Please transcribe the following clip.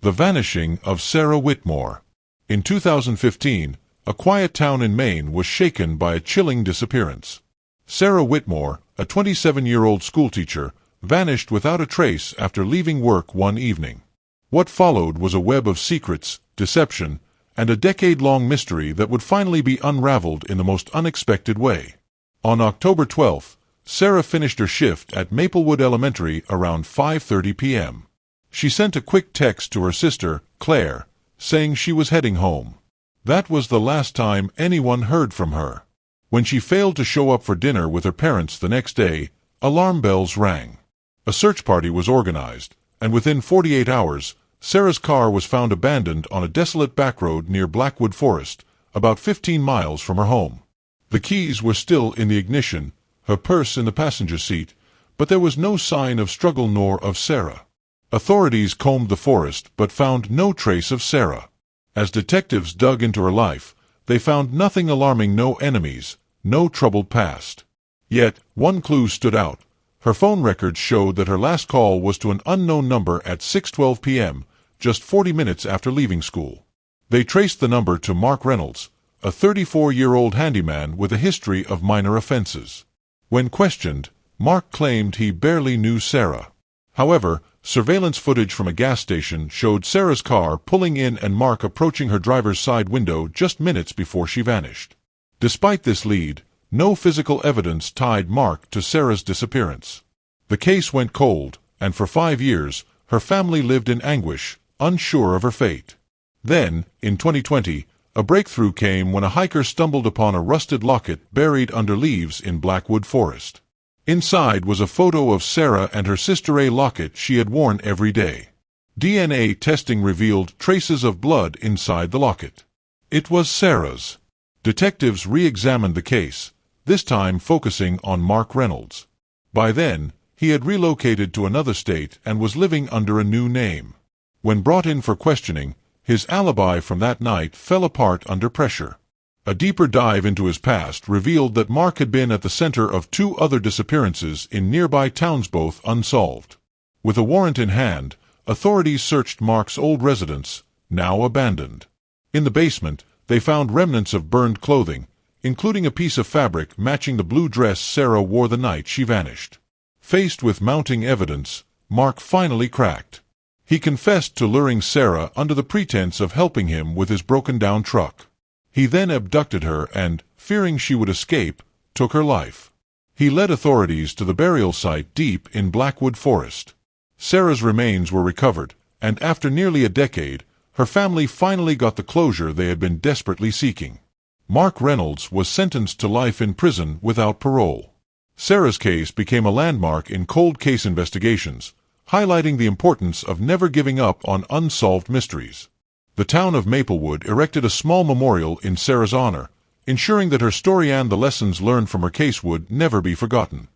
The Vanishing of Sarah Whitmore. In 2015, a quiet town in Maine was shaken by a chilling disappearance. Sarah Whitmore, a 27-year-old schoolteacher, vanished without a trace after leaving work one evening. What followed was a web of secrets, deception, and a decade-long mystery that would finally be unraveled in the most unexpected way. On October 12th, Sarah finished her shift at Maplewood Elementary around 5:30 p.m. She sent a quick text to her sister, Claire, saying she was heading home. That was the last time anyone heard from her. When she failed to show up for dinner with her parents the next day, alarm bells rang. A search party was organized, and within 48 hours, Sarah's car was found abandoned on a desolate backroad near Blackwood Forest, about 15 miles from her home. The keys were still in the ignition, her purse in the passenger seat, but there was no sign of struggle nor of Sarah. Authorities combed the forest but found no trace of Sarah. As detectives dug into her life, they found nothing alarming: no enemies, no troubled past. Yet, one clue stood out. Her phone records showed that her last call was to an unknown number at 6:12 p.m., just 40 minutes after leaving school. They traced the number to Mark Reynolds, a 34-year-old handyman with a history of minor offenses. When questioned, Mark claimed he barely knew Sarah. However, surveillance footage from a gas station showed Sarah's car pulling in and Mark approaching her driver's side window just minutes before she vanished. Despite this lead, no physical evidence tied Mark to Sarah's disappearance. The case went cold, and for 5 years, her family lived in anguish, unsure of her fate. Then, in 2020, a breakthrough came when a hiker stumbled upon a rusted locket buried under leaves in Blackwood Forest. Inside was a photo of Sarah and her sister, a locket she had worn every day. DNA testing revealed traces of blood inside the locket. It was Sarah's. Detectives re-examined the case, this time focusing on Mark Reynolds. By then, he had relocated to another state and was living under a new name. When brought in for questioning, his alibi from that night fell apart under pressure. A deeper dive into his past revealed that Mark had been at the center of 2 other disappearances in nearby towns, both unsolved. With a warrant in hand, authorities searched Mark's old residence, now abandoned. In the basement, they found remnants of burned clothing, including a piece of fabric matching the blue dress Sarah wore the night she vanished. Faced with mounting evidence, Mark finally cracked. He confessed to luring Sarah under the pretense of helping him with his broken-down truck. He then abducted her and, fearing she would escape, took her life. He led authorities to the burial site deep in Blackwood Forest. Sarah's remains were recovered, and after nearly a decade, her family finally got the closure they had been desperately seeking. Mark Reynolds was sentenced to life in prison without parole. Sarah's case became a landmark in cold case investigations, highlighting the importance of never giving up on unsolved mysteries. The town of Maplewood erected a small memorial in Sarah's honor, ensuring that her story and the lessons learned from her case would never be forgotten.